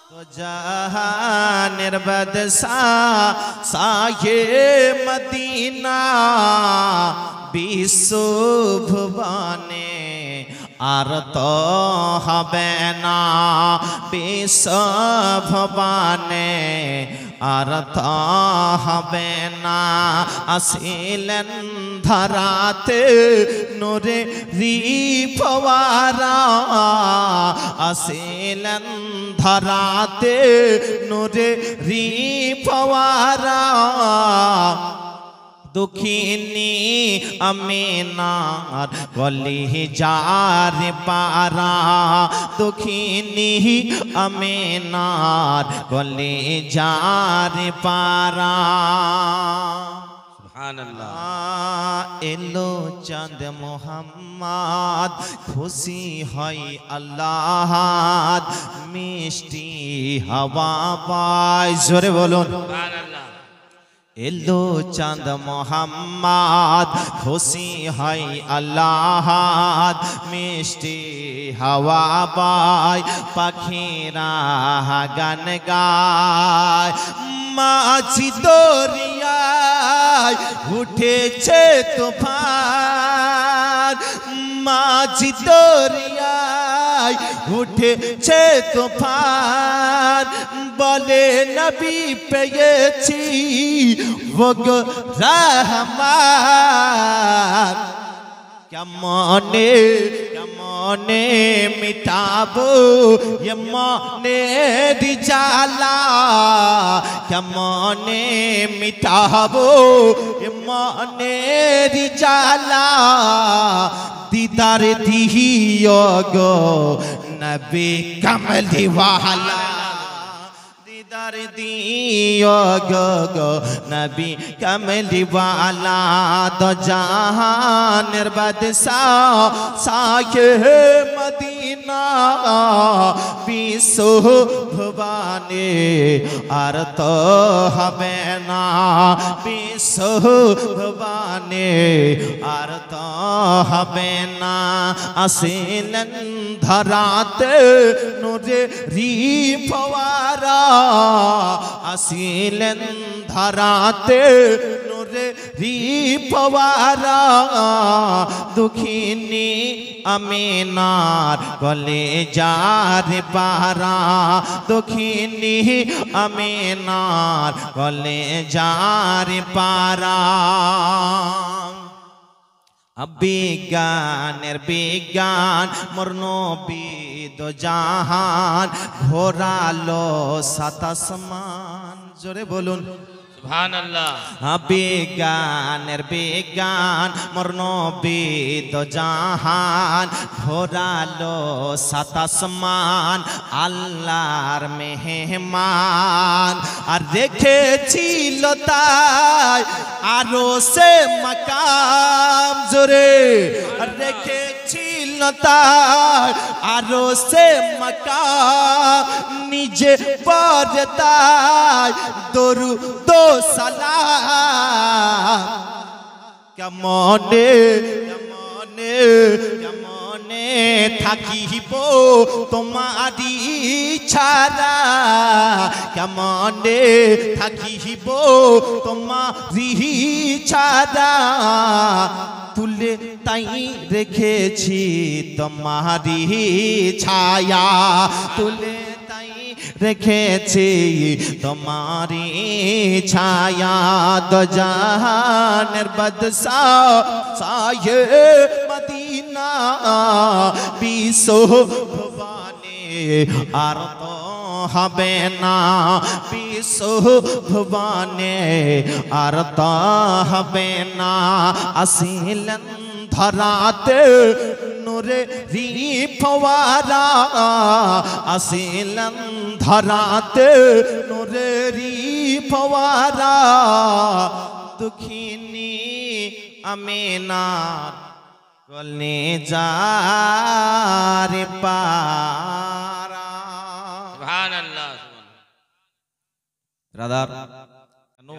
तो जहानेर बादशाह साये मदीना विश्व भुवने আর তো হবে না বিশ্ব ভুবনে আর তো হবে না আসিলেন ধরাতে নূরে রিফওয়ারা আসিলেন ধরাতে নূরে রিফওয়ারা দুঃখিনী আমিনার কলিজার পারা দুঃখিনী আমিনার কলিজার পারা সুবহানাল্লাহ এলো চাঁদ মোহাম্মদ খুশি হয় আল্লাহ মিষ্টি হাওয়া পায় জোরে বলুন সুবহানাল্লাহ এলো চাঁদ মোহাম্মদ খুশি হয় আল্লাহ মিষ্টি হাওয়া পায় পাখিরা গান গায় মাঝি দরিয়ায় উঠেছে তুফান মাঝি দরিয়ায় উঠেছে তুফান বলে নবী পেয়েছি ওগো রহমান কেমনে মিটাবো এ মনের জ্বালা কেমনে মিটাবো এ মনের জ্বালা দিদার দিহিও গো নবী কমলি ওয়ালা দিদার দিও গো নবী কমলি ওয়ালা দো জাহানের বাদশাহ সায়ে মদিনা বিশ্ব ভুবনে আর তো হবে না বিশ্ব ভুবনে আর তো হবে না আসিলেন ধরাতে নূরে রিফওয়ারা আসিলেন ধরাতে নূরে রিফওয়ারা দুঃখিনী আমিনার কলিজার পারা দুঃখিনী আমিনার কলিজার পারা বিজ্ঞানের বিজ্ঞান মোর নবী দো জাহান ঘোরালো সাত আসমান জোরে বলুন সুবহানাল্লাহ বিজ্ঞানের বিজ্ঞান মোর নবী দো জাহান ঘোরালো সাত আসমান আল্লাহর মেহমান আর রেখেছিল তাই আরো সে মাকাম জোরে রেখেছিল তাই আরো সে মাকাম নিজে পড়তাই দরুদ সালাম কেমনে থাকিব তোমারি ছাড়া কেমনে থাকিব তোমারি ছাড়া তুলে তাই রেখেছি তোমারি ছায়া তুলে তাই রেখেছি তোমারি ছায়া দো জাহানের বাদশাহ সায়ে মদিনা বিশ্ব ভুবনে আর তো হবে না বিশ্ব ভুবনে আর তো হবে না আসিলেন ধরাতে নূরে রিফওয়ারা আসিলেন ধরাতে নূরে রিফওয়ারা দুঃখিনী আমিনার কলিজার পারা সুবহানাল্লাহ রাদার কেন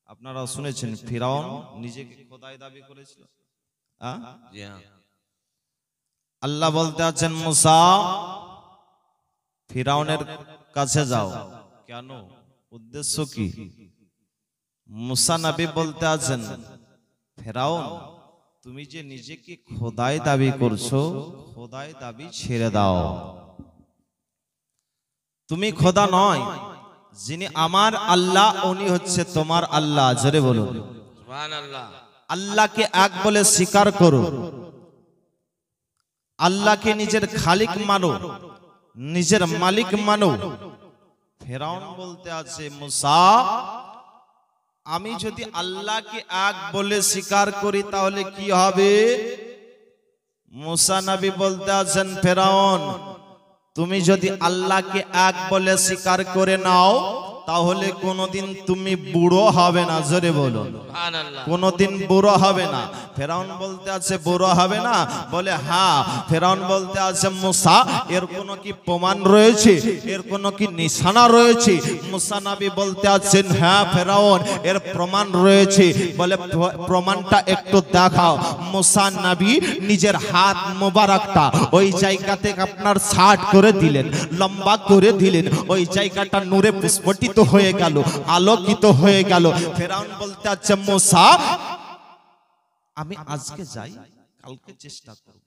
আপনারা শুনেছেন ফিরাউন নিজেকে খোদাই দাবি করেছিল জি হ্যাঁ আল্লাহ বলতে আছেন মুসা ফিরাউনের কাছে যাও। কেন? উদ্দেশ্য কি? মুসা নবী বলতে আছেন, ফেরাউন তুমি যে নিজেকে খোদাই দাবি করছো, খোদাই দাবি ছেড়ে দাও। তুমি খোদা নয়, যিনি আমার আল্লাহ উনি হচ্ছে তোমার আল্লাহ। জোরে বলুন সুবহানাল্লাহ। আল্লাহকে এক বলে স্বীকার করো, আল্লাহকে নিজের খালিক মানো, নিজের মালিক মানো। ফেরাউন বলতে আছে, মুসা আমি যদি আল্লাহকে এক বলে স্বীকার করি তাহলে কি হবে? মুসা নবী বলতে আছেন, ফেরাউন তুমি যদি আল্লাহকে এক বলে স্বীকার করে নাও তাহলে কোনোদিন তুমি বুড়ো হবে না। জোরে বলুন সুবহানাল্লাহ। কোনোদিন বুড়ো হবে না। ফেরাউন বলতে আছে বুড়ো হবে না? বলে হ্যাঁ। ফেরাউন বলতে আছে, মুসা এর কোনো কি প্রমাণ রয়েছে? এর কোনো কি নিশানা রয়েছে? মুসা নবী বলতে আছেন, হ্যাঁ ফেরাউন এর প্রমাণ রয়েছে। বলে প্রমাণটা একটু দেখাও। মুসা নবী নিজের হাত মোবারকটা ওই জায়গাতে আপনার ছাট করে দিলেন, লম্বা করে দিলেন, ওই জায়গাটা নূরে পুষ্পটিত হয়ে গেল, আলোকিত হয়ে গেল। ফেরাউন বলতে আছে, মুসা আমি আজকে যাই, কালকে চেষ্টা করব।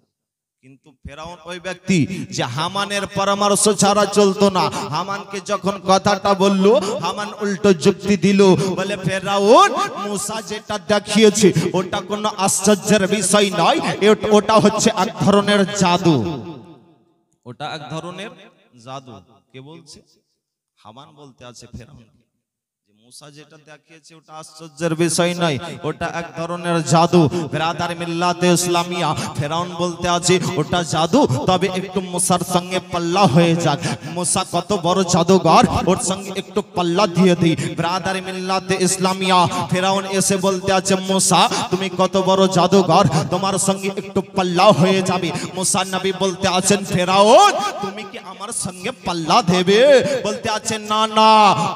কিন্তু ফেরাউন ওই ব্যক্তি যে হামানের পরামর্শ ছাড়া চলতো না। হামানকে যখন কথাটা বলল, হামান উল্টো যুক্তি দিল। বলে ফেরাউন মুসা যেটা দেখিয়েছে ওটা কোনো আশ্চর্যের বিষয় নয়, ওটা হচ্ছে এক ধরনের জাদু। ওটা এক ধরনের জাদু। কে বলছে? হামান বলতে আছে ফেরাউন, মুসা যেটা দেখিয়েছে ওটা আশ্চর্যের বিষয় নয়, ওটা এক ধরনের জাদু। বিরাদার মিল্লাতে ইসলামিয়া, ফেরাউন বলতে আছে ওটা জাদু, তবে একটু মুসার সঙ্গে পাল্লা হয়ে যাক। মুসা কত বড় জাদুঘর, ওর সঙ্গে একটু পাল্লা দিয়ে দিই। বিরাদার মিল্লাতে ইসলামিয়া, ফেরাউন এসে বলতে আছে, মুসা তুমি কত বড় জাদুঘর, তোমার সঙ্গে একটু পাল্লা হয়ে যাবে। মুসা নবী বলতে আছেন, ফেরাউন তুমি কি আমার সঙ্গে পাল্লা দেবে? বলতে আছে, না না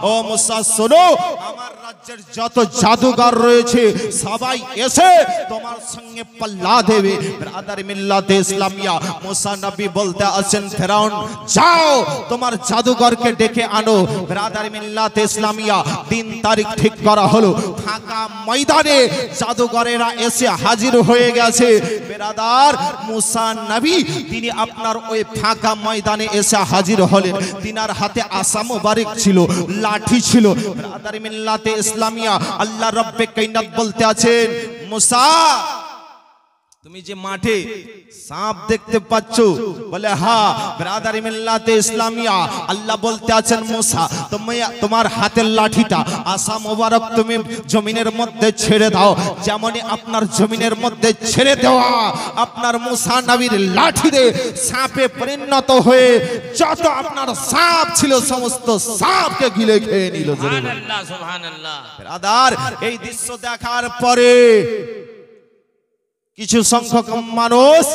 ও মুসা শোনো, আমার রাজ্যের যত জাদুঘর রয়েছে সবাই এসে তোমার সঙ্গে পাল্লা দেবে। ব্রাদার মিল্লাতে ইসলামিয়া, মুসা নবী বলতে আছেন, ফেরাউন যাও তোমার জাদুঘরকে ডেকে আনো। ব্রাদার মিল্লাতে ইসলামিয়া, দিন তারিখ ঠিক করা হলো। ফাঁকা ময়দানে জাদুঘরেরা এসে হাজির হয়ে গেছে। ব্রাদার মুসা নবী তিনি আপনার ওই ফাঁকা ময়দানে এসে হাজির হলেন। তিনার হাতে আসা মোবারক ছিল, লাঠি ছিল। ব্রাদার মিল্লাতে ইসলামিয়া, আল্লাহ রব্বে কায়নাত বলতে আছেন, মুসা তুমি যে মাঠে সাপ দেখতে পাচ্ছ? বলে হ্যাঁ। ব্রাদার মিল্লাতে ইসলামিয়া, আল্লাহ বলতে আছেন, মুসা তুমি তোমার হাতের লাঠিটা আসা মোবারক তুমি জমিনের মধ্যে ছেড়ে দাও। যেমনই আপনার জমিনের মধ্যে ছেড়ে দেওয়া, আপনার মুসা নবীর লাঠিতে সাপে পরিণত হয়ে যত আপনার সাপ ছিল সমস্ত সাপকে গিলে খেয়ে নিল। সুবহানাল্লাহ সুবহানাল্লাহ। ব্রাদার এই দৃশ্য দেখার পরে কিছু সংখ্যক মানুষ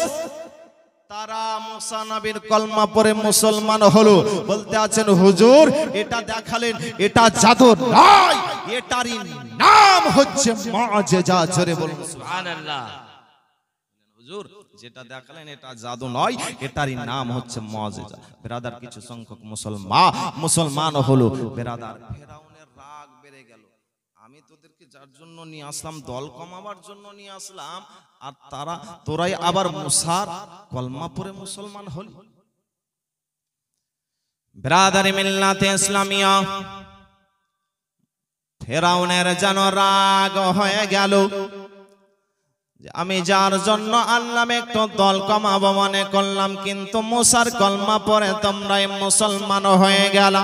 তারা মুসা নবীর কলমা পড়ে মুসলমান হলো। বলতে আছেন, হুজুর এটা দেখালেন এটা জাদু নয়, এটারই নাম হচ্ছে মুআজিজা। জোরে বলুন সুবহানাল্লাহ। হুজুর যেটা দেখালেন এটা জাদু নয়, এটারই নাম হচ্ছে মুআজিজা। ব্রাদার কিছু সংখ্যক মুসলমান হলো। ব্রাদার ফেরাউনের রাগ বেড়ে গেল। আমি তোদেরকে যার জন্য নিয়ে আসলাম, দল কমাবার জন্য নিয়ে আসলাম, আর তোরাই আবার মুসার কলমা পড়ে মুসলমান হলি। ব্রাদার মিল্লাতে ইসলামিয়া, ফেরাউনের যেন রাগ হয়ে গেল। আমি যার জন্য আল্লাহ একটু দল কমাবো মনে করলাম, কিন্তু মুসার কলমা পড়ে তোমরাই মুসলমান হয়ে গেল।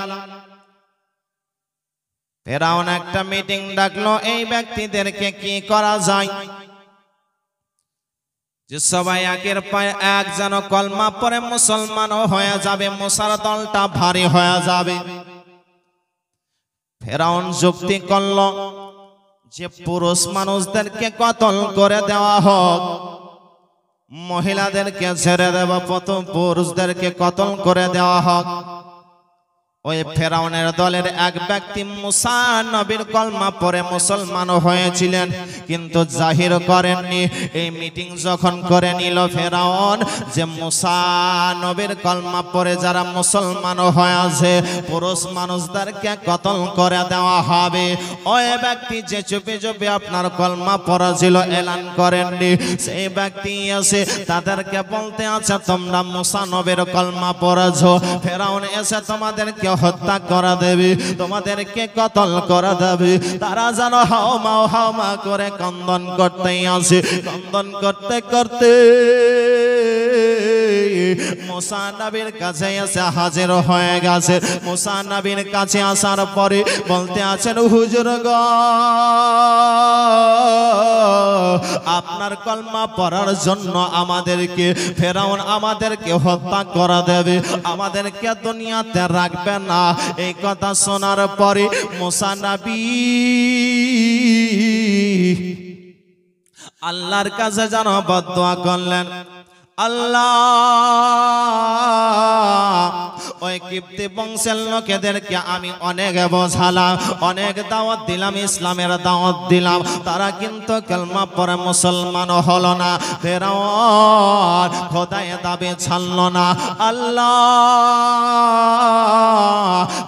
ফেরাউন একটা মিটিং ডাকলো, এই ব্যক্তিদেরকে কি করা যায় যে সবাই একের পর এক যেন কলমা পড়ে মুসলমান হয়ে যাবে, মুসার দলটা ভারী হয়ে যাবে। ফেরাউন যুক্তি করল যে পুরুষ মানুষদেরকে কতল করে দেওয়া হোক, মহিলাদেরকে ছেড়ে দেওয়া, পুরুষদেরকে কতল করে দেওয়া হোক। ওই ফেরাউনের দলের এক ব্যক্তি মুসা নবীর কলমা পড়ে মুসলমান হয়েছিলেন, কিন্তু জাহির করেননি। এই মিটিং যখন করে নিল ফেরাউন যে মুসা নবীর কলমা পড়ে যারা মুসলমান হয়েছে পুরুষ মানুষদেরকে কতল করে দেওয়া হবে। ওই ব্যক্তি যে চুপে চুপে আপনার কলমা পড়েছিল এলান করেননি, সেই ব্যক্তি এসে তাদেরকে বলতে আছে তোমরা মুসা নবীর কলমা পড়েছো, ফেরাউন এসে তোমাদেরকে হত্যা করা দেবে, তোমাদেরকে কতল করা দেবে। তারা যেন হাওমা করে কন্দন করতেই আছে। কন্দন করতে করতে মুসা নবীর কাছে এসে হাজির হয়ে গেছে। মুসা নবীর কাছে আসার পরে বলতে আছেন হুজুর গো, আপনার কলমা পড়ার জন্য আমাদেরকে ফেরাউন আমাদেরকে হত্যা করা দেবে, আমাদেরকে দুনিয়াতে রাখবে না। এই কথা শোনার পরে মুসা নবী আল্লাহর কাছে যেন বদদুয়া করলেন, আল্লাহ ওই কিপ্তি বংশের লোকেদেরকে আমি অনেক বোঝালাম, অনেক দাওয়াত দিলাম, ইসলামের দাওয়াত দিলাম, তারা কিন্তু কালেমা পড়ে মুসলমান হলো না। ফেরাউন খোদায়ে দাবি ছাড়লো না। আল্লাহ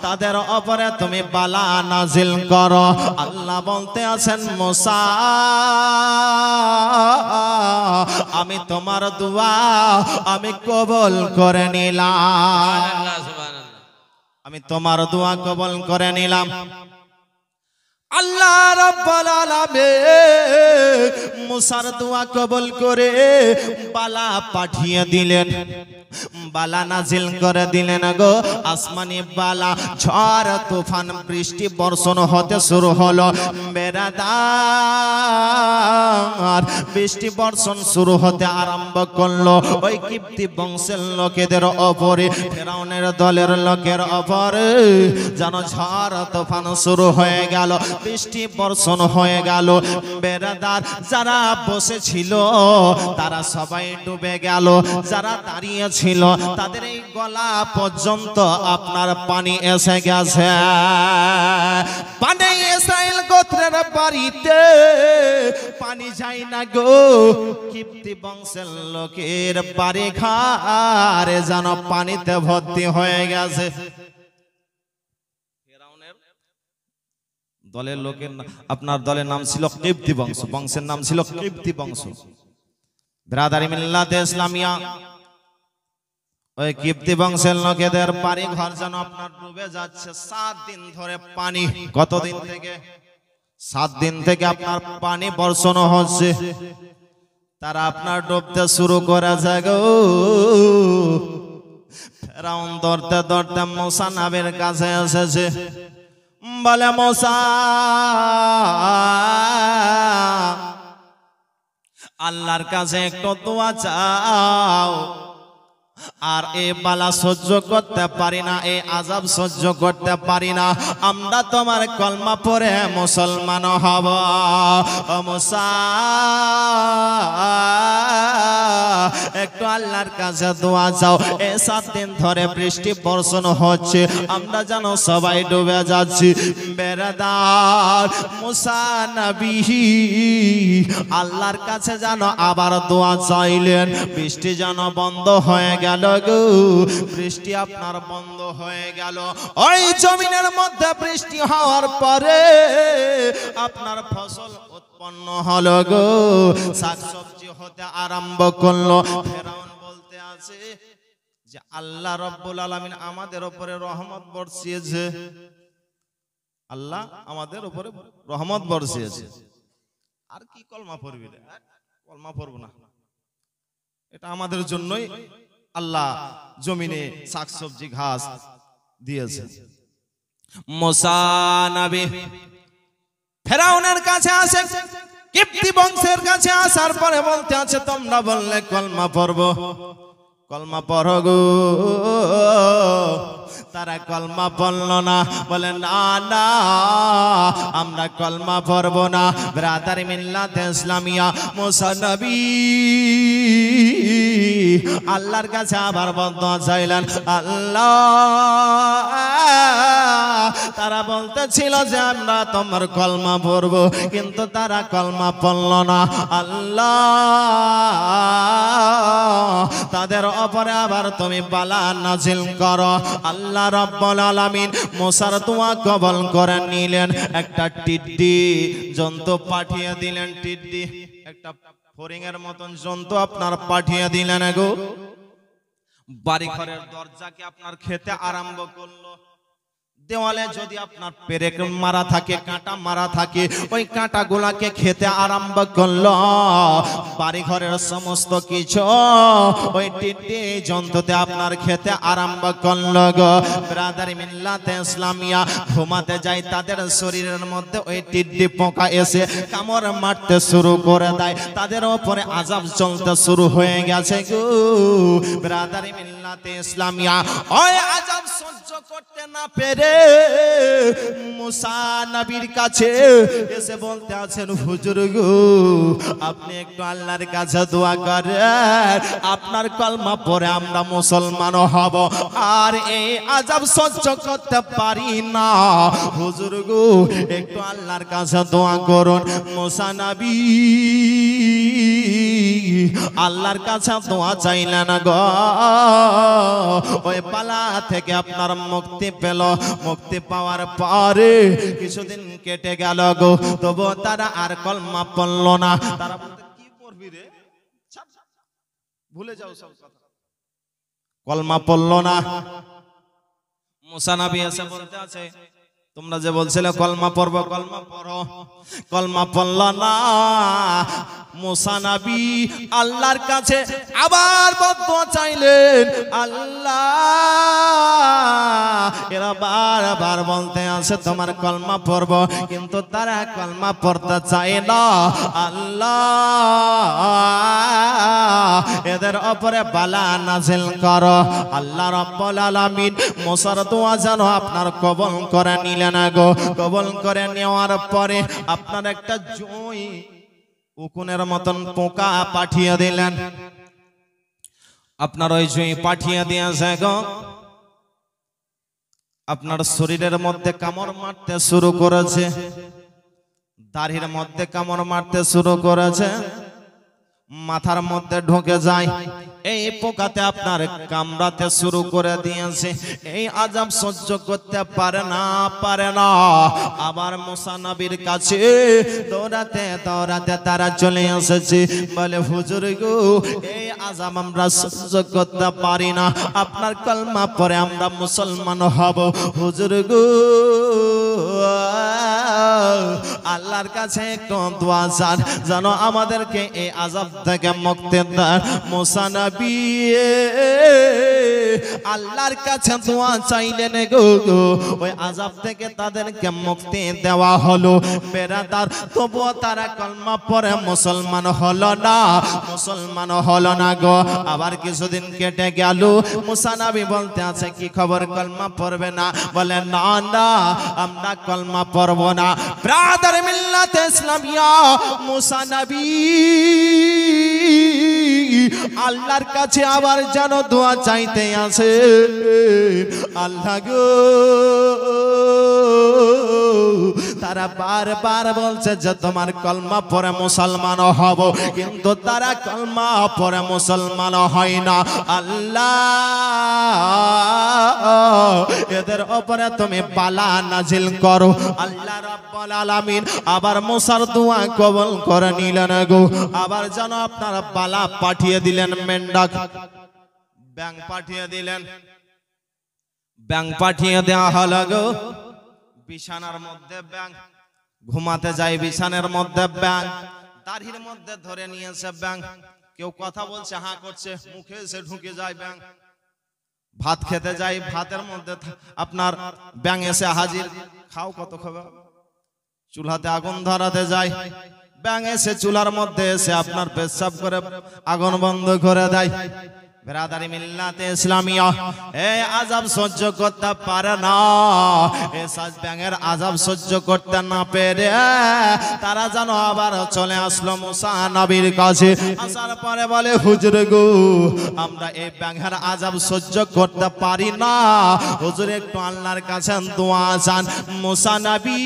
তাদের উপরে তুমি বালা নাজিল করো। আল্লাহ বলতে আছেন মুসা আমি তোমার দোয়া আমি কবুল করে নিলাম, আমি তোমার দোয়া কবুল করে নিলাম। আল্লাহ রাব্বুল আলামিন মুসার দোয়া কবুল করে বালা পাঠিয়ে দিলেন, বালা নাজিল করে দিলেন গো। আসমানি বালা, ঝড় তুফান বৃষ্টি বর্ষণ হতে শুরু হলো। বেরাদার বৃষ্টি বর্ষণ শুরু হতে আরম্ভ করলো ওই কিপ্তি বংশের লোকেদের ওপরে, ফেরাউনের দলের লোকের ওপরে যেন ঝড় তুফান শুরু হয়ে গেল, বৃষ্টি বর্ষণ হয়ে গেল। বেরাদার যারা বসেছিল তারা সবাই ডুবে গেল, যারা দাঁড়িয়ে ছিল তাদের এই গলা পর্যন্ত আপনার পানি এসে গেছে। পানি ইসরাইল গোত্রের বাড়িতে পানি যায় না গো, কিপ্তি বংশের লোকের বাড়ি ঘর যেন পানিতে ভর্তি হয়ে গেছে। দলের লোকের আপনার দলের নাম ছিল কিপ্তি বংশ, বংশের নাম ছিল কিপ্তি বংশ। বিরাদারি মিল্লাতে ইসলামিয়া ওই কিপ্তি বংশের লোকেদের বাড়ি ঘর যেন আপনার ডুবে যাচ্ছে। 7 দিন ধরে পানি, কতদিন থেকে? 7 দিন থেকে আপনার পানি বর্ষণ হচ্ছে। তারা আপনার ডুবতে শুরু করে যায় গো। ফেরাউন ধরতে ধরতে মুসা নবীর কাছে এসেছে, বলে মুসা আল্লাহর কাছে একটু দোয়া চাও, আর এই বালা সহ্য করতে পারি না, এই আযাব সহ্য করতে পারি না, আমরা তোমার কলমা পড়ে মুসলমান হব। ও মুসা একটু আল্লাহর কাছে দোয়া চাও। এই 7 দিন ধরে বৃষ্টি বর্ষণ হচ্ছে, আমরা যেন সবাই ডুবে যাচ্ছি। বেরাদার মুসা নবী আল্লাহর কাছে যেন আবার দোয়া চাইলেন, বৃষ্টি যেন বন্ধ হয়ে গেল গো। বৃষ্টি আপনার বন্ধ হয়ে গেল। ওই জমিনের মধ্যে বৃষ্টি হওয়ার পরে আপনার ফসল উৎপন্ন হলো গো, শাকসবজি হতে আরম্ভ করলো। ফেরাউন বলতে আছে যে আল্লাহ রাব্বুল আলামিন আমাদের উপরে রহমত বর্ষিয়েছে, আল্লাহ আমাদের উপরে রহমত বর্ষিয়েছে। আর কি কলমা পড়বি রে? কলমা পড়ব না, এটা আমাদের জন্যই আল্লাহ জমিনে শাকসবজি ঘাস দিয়েছে। মুসা নবী ফেরাউনের কাছে আসে, কিপ্তি বংশের কাছে আসার পরে বলতে আছে তোমরা বললে কলমা পড়ব, কলমা পড়ো গো। তারা কলমা পড়ল না, বলে না না আমরা কলমা পড়ব না। ব্রাদার মিল্লাতে ইসলামিয়া মুসা নবী আল্লাহর কাছে আবার বদদোয়া চাইলেন। আল্লাহ, তারা বলতেছিল যে আমরা তোমার কলমা পড়ব, কিন্তু তারা কলমা পড়ল না। আল্লাহ, তাদের উপরে আবার তুমি বালা নাজিল করো। আল্লাহ রাব্বুল আলামিন মুসার দোয়া কবুল করে নিলেন। একটা টিড্ডি জন্তু পাঠিয়ে দিলেন। টিড্ডি একটা ফড়িংয়ের মতন জন্তু আপনার পাঠিয়ে দিলেন গো। বাড়ি ঘরের দরজাকে আপনার খেতে আরম্ভ করলো। দেওয়ালে যদি আপনার পেরেক মারা থাকে, কাঁটা মারা থাকে, ওই কাঁটাগুলাকে খেতে আরম্ভ করলো। বাড়ি ঘরের সমস্ত কিছু ওই টিড্ডি জন্তুতে আপনার খেতে আরম্ভ করলো গো। ব্রাদার মিল্লাতে ইসলামিয়া ঘুমাতে যায়, তাদের শরীরের মধ্যে ওই টিড্ডি পোকা এসে কামড় মারতে শুরু করে দেয়, তাদের উপরে আযাব চলতে শুরু হয়ে গেছে গো। ব্রাদার মিল্লাতে ইসলামিয়া ওই আযাব সহ্য করতে না পেরে মুসা নবীর কাছে এসে বলতে আছেন, হুজুর গো, আপনি একটু আল্লাহর কাছে দোয়া করেন, আপনার কলমা পড়ে আমরা মুসলমান হব, আর এই আযাব সহ্য করতে পারি না। হুজুর গো, একটু আল্লাহর কাছে দোয়া করুন। মুসা নবী আল্লাহর কাছে দোয়া চাইলেন গো। ওই পালা থেকে আপনার মুক্তি পেল। মুক্তি পাওয়ার পরে কিছুদিন কেটে গেল গো, তবু তারা আর কলমা পড়ল না। তারা বলতে, কি পড়বি রে, ভুলে যাও সব কথা। কলমা পড়ল না। মুসা নবী এসে বলতে আছে, তোমরা যে বলছিলে কলমা পড়বো, কলমা পড়ো। কলমা পড়ল না। মুসা নবী আল্লাহর কাছে আবার বদদোয়া চাইলেন। আল্লাহ, এরা বারবার বলতে আছে তোমার কলমা পড়বো, কিন্তু তারা কলমা পড়তে চায় না। আল্লাহ, এদের উপরে বালা নাজিল করো। আল্লাহ রাব্বুল আলামিন মুসার দোয়া যেন আপনার কবুল করে নিলেন গো। কবুল করে নেওয়ার পরে আপনার একটা জুঁই উকুনের মতন পোকা পাঠিয়ে দিলেন। আপনার ওই জুঁই পাঠিয়ে দিয়েছে গো। আপনার শরীরের মধ্যে কামড় মারতে শুরু করেছে, দাড়ির মধ্যে কামড় মারতে শুরু করেছে, মাথার মধ্যে ঢুকে যায়। এই পোকাতে আপনার কামড়াতে শুরু করে দিয়েছে। এই আযাব সহ্য করতে পারে না। আবার মুসা নবীর কাছে দৌড়াতে দৌড়াতে তারা চলে এসেছে। বলে, হুজুর গো, এই আযাব আমরা সহ্য করতে পারি না, আপনার কলমা পরে আমরা মুসলমান হব। হুজুর গো, আল্লাহর কাছে একটু দোয়া চান যেন আমাদেরকে এই আযাব থেকে মুক্তি দেন। মুসা নবী আল্লাহর কাছে দোয়া চাইলেন গো। ওই আযাব থেকে তাদেরকে মুক্তি দেওয়া হলো। বেরাদার, তবুও তারা কলমা পড়ে মুসলমান হলো না গো। আবার কিছুদিন কেটে গেল। মুসা নবী বলতে আছে, কি খবর, কলমা পড়বে না? বলে, না না, আমরা কলমা পড়ব না। ব্রাদার মিল্লাতে ইসলামিয়া মুসা নবী আল্লাহর কাছে আবার যেন দোয়া চাইতে আছে। আল্লাহ গো, তারা বারবার বলছে যে তোমার কলমা পড়ে মুসলমান হব, কিন্তু তারা কলমা পড়ে মুসলমান হয় না। আল্লাহ, এদের উপরে তুমি বালা নাজিল করো। আল্লাহ রাব্বুল আলামিন আবার মুসার দোয়া কবুল করে নিলেন গো। আবার যেন আপনারা বালা পাঠিয়ে দিলেন, মেন্ডাক ব্যাং পাঠিয়ে দিলেন। ব্যাং পাঠিয়ে দেওয়া হলো গো। বিছানার মধ্যে ব্যাং, ঘুমাতে যায় বিছানার মধ্যে ব্যাং, দাড়ির মধ্যে ধরে নিয়েছে ব্যাং। কেউ কথা বলছে, হাঁ করছে, মুখে এসে ঢুকে যায় ব্যাং। ভাত খেতে যায়, ভাতের মধ্যে আপনার ব্যাং এসে হাজির। খাও, কত খাবে? চুলাতে আগুন ধরাতে যায়, ব্যাং এসে চুলার মধ্যে এসে আপনার পেশাব করে আগুন বন্ধ করে দেয়। বেরাদারি মিল্লাতে ইসলামিয়া এই আযাব সহ্য করতে পারে না, এই সাজ ব্যাঙের আযাব সহ্য করতে না পেরে তারা যেন আবার চলে আসলো মুসা নবীর কাছে। আসার পরে বলে হুজুর গো আমরা এই ব্যাঙের আযাব সহ্য করতে পারি না, হুজুর একটু আল্লাহর কাছে দোয়া চান। মুসা নবী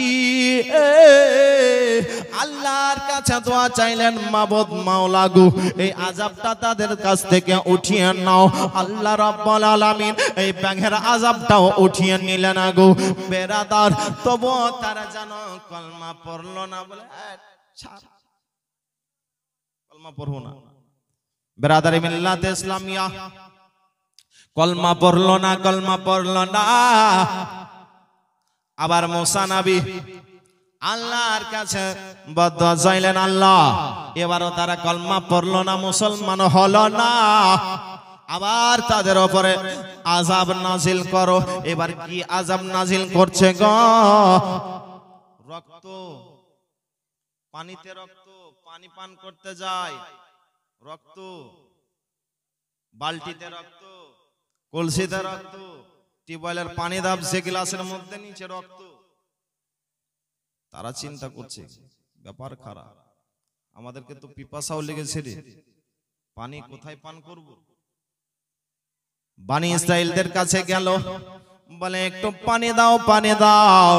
আল্লাহর কাছে দোয়া চাইলেন, মাবুদ মাওলা গো এই আযাবটা তাদের কাছ থেকে উঠিয়ে নাও। আল্লাহ রাব্বুল আলামিন এই ব্যাঙের আযাবটাও উঠিয়ে নিলেন গো বেরাদার। তবুও তারা যেন কলমা পড়লো না, বলে কলমা পড়বো না। বেরাদারি মিল্লাতে ইসলামিয়া কলমা পড়লো না, কলমা পড়লো না। আবার মুসা নবী আল্লাহর কাছে বদদোয়া চাইলেন, আল্লাহ এবারও তারা কলমা পড়লো না, মুসলমান হলো না, আবার তাদের উপরে আযাব নাজিল করো। এবার কি আযাব নাজিল করছে গো? রক্ত, পানিতে রক্ত, পানি পান করতে যায় রক্ত, বালতিতে রক্ত, কলসিতে রক্ত, টিউবওয়েলের পানি দাবছে গ্লাসের মধ্যে, নিচে রক্ত। তারা চিন্তা করছে ব্যাপার খারাপ, আমাদেরকে তো পিপাসাও লেগেছে রে, পানি কোথায় পান করব? বনি ইসরাইলদের কাছে গেল, বলে একটু পানি দাও, পানি দাও,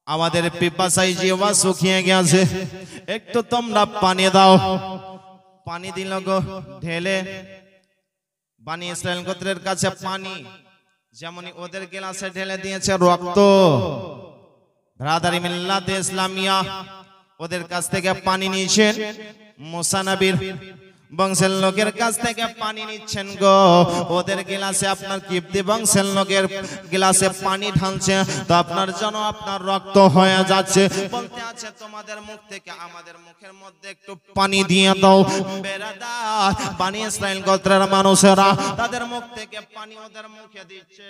আমাদের পিপাসায় জিহ্বা শুকিয়ে গেছে, একটু তোমরা পানি দাও। পানি দিল গো ঢেলে। বনি ইসরাইল গোত্রের কাছে পানি যেমনই ওদের গ্লাসে ঢেলে দিয়েছে রক্ত। ব্রাদারি মিল্লাতে ইসলামিয়া ওদের কাছ থেকে পানি নিয়েছেন, মুসা নবীর বংশের লোকের কাছ থেকে পানি নিচ্ছেন গো। ওদের গ্লাসে আপনার কিপ্তি বংশের লোকের গ্লাসে পানি ঢালছে, তো আপনার জন্য আপনার রক্ত হয়ে যাচ্ছে। বলতে আছে তোমাদের মুখ থেকে আমাদের মুখের মধ্যে একটু পানি দিয়ে দাও। বেরাদার বনি ইসরাইল গোত্রের মানুষেরা তাদের মুখ থেকে পানি ওদের মুখে দিচ্ছে,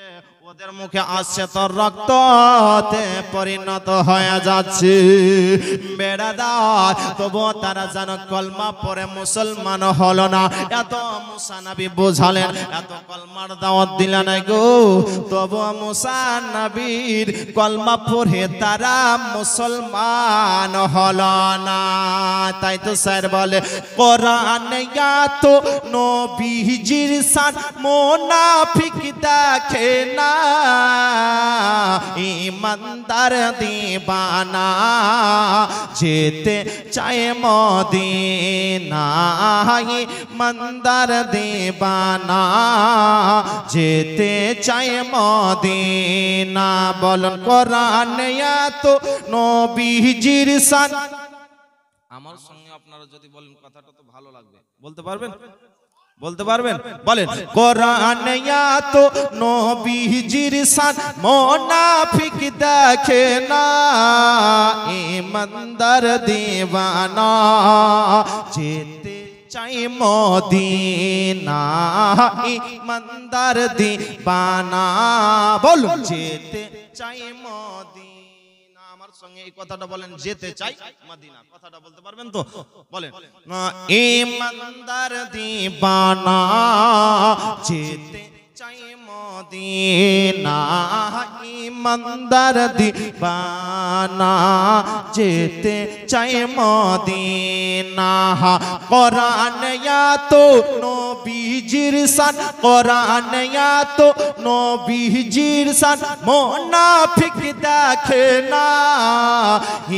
ওদের মুখে আসছে তো রক্ততে পরিণত হয়ে যাচ্ছে। বেরাদার তবুও তারা যেন কলমা পড়ে মুসলমান হলো না। এত মুসা নবী বোঝালেন, এত কলমার দাওয়াত দিলেন গো, তবু মুসা নবীর কলমা পড়ে তারা মুসলমান হলো না। তাই তো স্যার বলে কোরআনে তো নবীজির শান মুনাফিক দেখে না, ঈমানদার দিবানা যেতে চায় মদিনা, মন্দার দিবানা যেতে চায় মদিনা। বলেন কোরআনে তো নবীজির শান। আমার সঙ্গে আপনারা যদি বলেন কথাটা তো ভালো লাগবে, বলতে পারবেন? বলতে পারবেন? বলেন কোরআনে তো নবীজির শান মুনাফিক দেখে না, ঈমানদার দিবানা যেতে চাই মদিনা, ঈমানদার দিবানা। বলুন যেতে চাই মদিনা। আমার সঙ্গে এই কথাটা বলেন, যেতে চাই মদিনা। কথাটা বলতে পারবেন তো? বলেন ঈমানদার দিবানা যেতে চাই মদিনা, ঈমানদার দিবানা যেতে চাই মদিনা। কোরআনে তো নবীজির শান, কোরআনে তো নবীজির শান মুনাফিক দেখে না,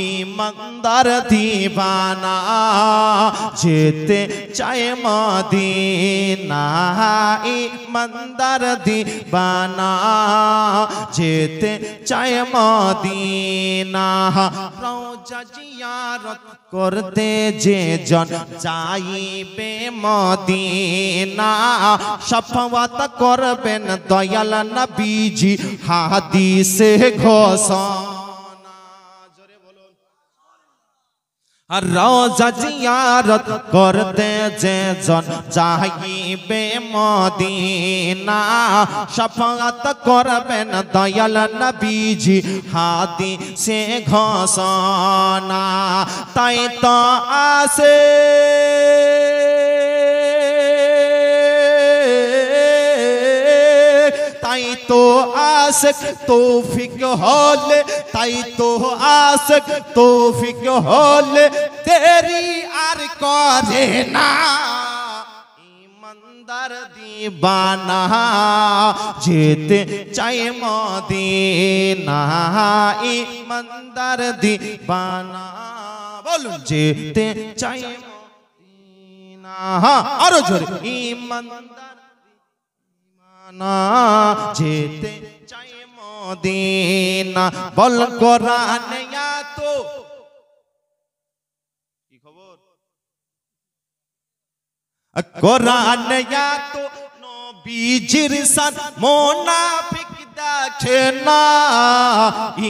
ঈমানদার দিবানা যেতে চায় মদিনা, ঈমানদার দিবানা যেতে চায় মদিনা। রওজা জিয়ারত করতে যে জন যাইবে মদিনা, শাফাআত করবেন দয়াল নবীজি হাদিসে ঘোষণা। জোরে বলুন। আর রওজা জিয়ারত করতে যে জন যাইবে মদিনা, শাফাআত করবেন দয়াল নবীজি হাদিসে ঘোষণা। তাই তো আসে তাই তো আশিক তৌফিক হলে, তাই তো আশিক তৌফিক হলে দেরি আর করে না। ইমানদার দিবানা যেতে চাই মদিনা, ইমানদার দিবানা বলুন যেতে চাই মদিনা। আরো জোরে ইমানদার দিবানা যেতে চাই মদিনা। বল কোরআনে তো কি খবর? কোরআনে তো নবীজির সাথ মুনাফিক দেখে না,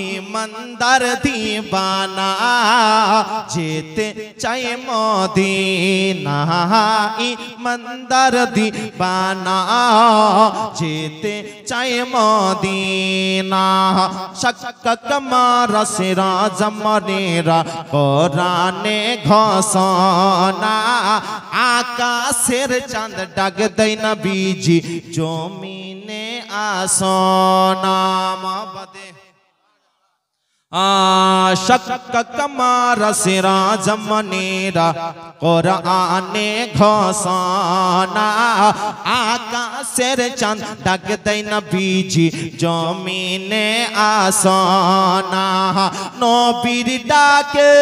ইমানদার দিবানা যেতে চাই মদিনা, ইমানদার দিবানা যেতে চাই মদিনা। শক্ক মারা সিরাজ মনেরা কোরআনে ঘোষণা, আকাশের চাঁদ ডাক দেয় নবীজি জমিনে আসনা। মাবাদে শক্ক মারা সিরাজ মনেরা কোরআনে ঘোষণা, আকাশের চাঁদ ডাক দেয় নবীজি জমিনে আসনা। নবীর ডাকে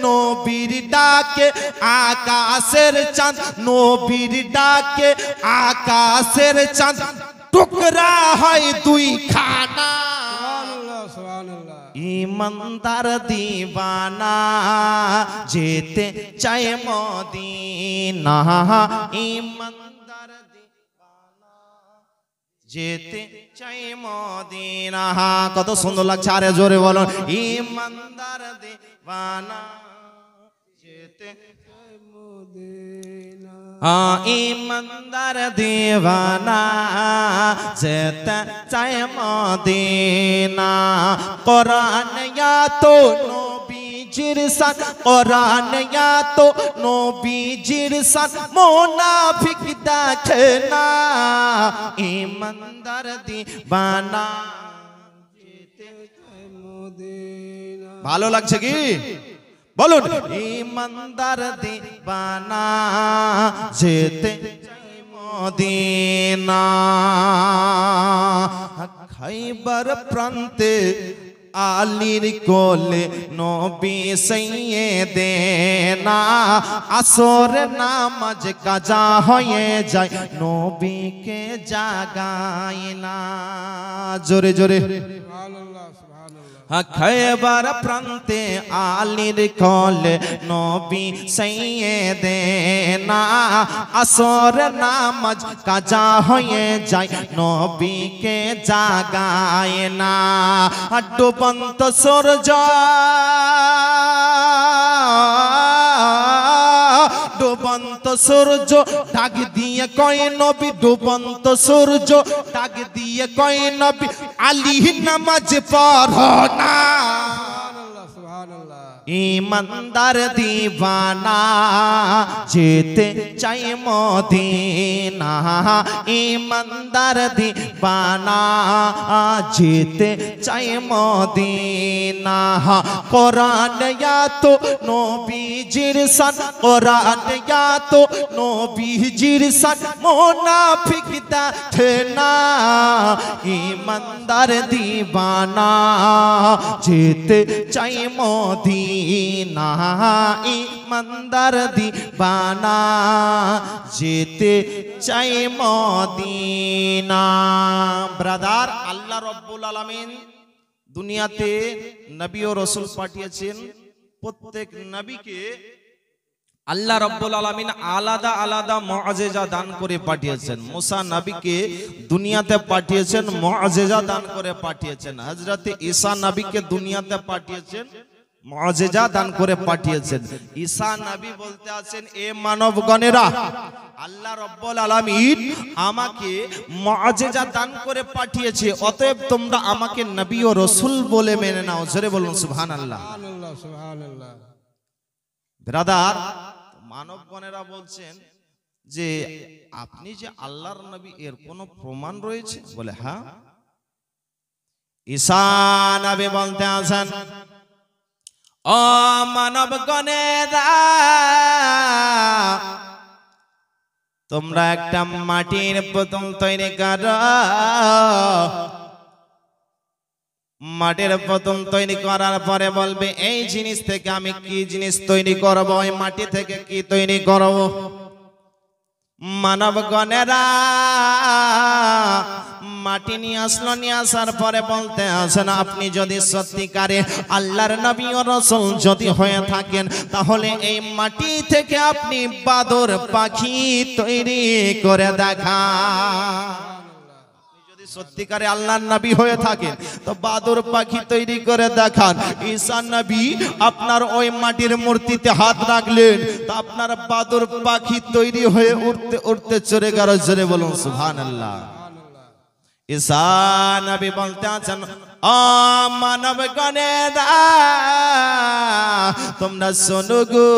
নবীর ডাকে আকাশের চাঁদ, নবীর ডাকে আকাশের চাঁদ টুকরা হয় দুই খানা। ইমানদার দিবানা যেতে চায় মদিনা, ইমানদার দিবানা যেতে চায় মদিনা। কত সুন্দর লাগছে, আরে জোরে বলুন ইমানদার দিবানা যেতে চায় মদিনা, ইমানদার দিবানা যেতে চায় মদিনা। কোরআনে তো নবীজির সাথ, কোরআনে তো নবীজির সাথ মুনাফিক দেখে না, ইমানদার দিবানা যেতে চায় মদিনা। ভালো লাগছে কি বলুন ইমানদার দিবানা যেতে চাই মদিনা। খাইবার প্রান্তে আলীর কোলে নবী সাইয়েদেনা, আসর নামাজ কাজা হয়ে যায় নবীকে জাগায় না। জোরে জোরে খাইবার প্রান্তে আলীর কোলে নবী সাইয়েদেনা, আসর নামাজ কাজা হয়ে যায় নবীকে জাগায় না। ডুবন্ত সূর্য ডুবন্ত সূর্য ডাক দিয়ে কয় নবী, ডুবন্ত সূর্য ডাক দিয়ে কয় নবী আলী নামাজ পড়ো না। ইমানদার দিবানা যেতে চাই মদিনা, ইমানদার দিবানা যেতে চাই মদিনা। কোরআনে তো নবীজির সাথ, কোরআনে তো নবীজির সাথ মুনাফিক দেখে না, ইমানদার দিবানা যেতে চাই মদিনা, ইমানদার দিবানা যেতে চাই মদিনা। ব্রাদার, আল্লাহ রব্বুল আলামিন দুনিয়াতে নবী ও রাসূল পাঠিয়েছেন। প্রত্যেক নবীকে আল্লাহ রাব্বুল আলামিন আলাদা আলাদা মুআজিজা দান করে পাঠিয়েছেন। মুসা নবীকে দুনিয়াতে পাঠিয়েছেন, মুআজিজা দান করে পাঠিয়েছেন। হযরত ঈসা নবীকে দুনিয়াতে পাঠিয়েছেন, মুআজিজা দান করে পাঠিয়েছেন। ঈসা নবী বলতে আছেন, এ মানবগণেরা, আল্লাহ রাব্বুল আলামিন আমাকে মুআজিজা দান করে পাঠিয়েছে, অতএব তোমরা আমাকে নবী ও রাসূল বলে মেনে নাও। জোরে বলুন সুবহানাল্লাহ। সুবহানাল্লাহ। ব্রাদার, মানবগণেরা বলছেন যে আপনি যে আল্লাহর নবী এর কোনো প্রমাণ রয়েছে? বলে হ্যাঁ। ঈসা নবী বলতে আছেন, ও মানবগণেরা, তোমরা একটা মাটির পুতুল তৈরি করো। মাটির পুতুল তৈরি করার পরে বলবে এই জিনিস থেকে আমি কি জিনিস তৈরি করব, ওই মাটি থেকে কি তৈরি করব। মানবগণেরা মাটি নিয়ে আসলো, নিয়ে আসার পরে বলতে আসেন, আপনি যদি সত্যিকারে আল্লাহর নবী ও রাসূল যদি হয়ে থাকেন, তাহলে এই মাটি থেকে আপনি বাদর পাখি তৈরি করে দেখান। সত্যিকারে আল্লাহর নবী হয়ে থাকেন তো বাদর পাখি তৈরি করে দেখান। ঈসা নবী আপনার ওই মাটির মূর্তিতে হাত রাখলেন, তো আপনার বাদর পাখি তৈরি হয়ে উড়তে উড়তে চলে গেল। জোরে বলুন সুবহানাল্লাহ। ঈসা নবী বলতে আছেন, ও মানবগণেরা, তোমরা শোনো গো,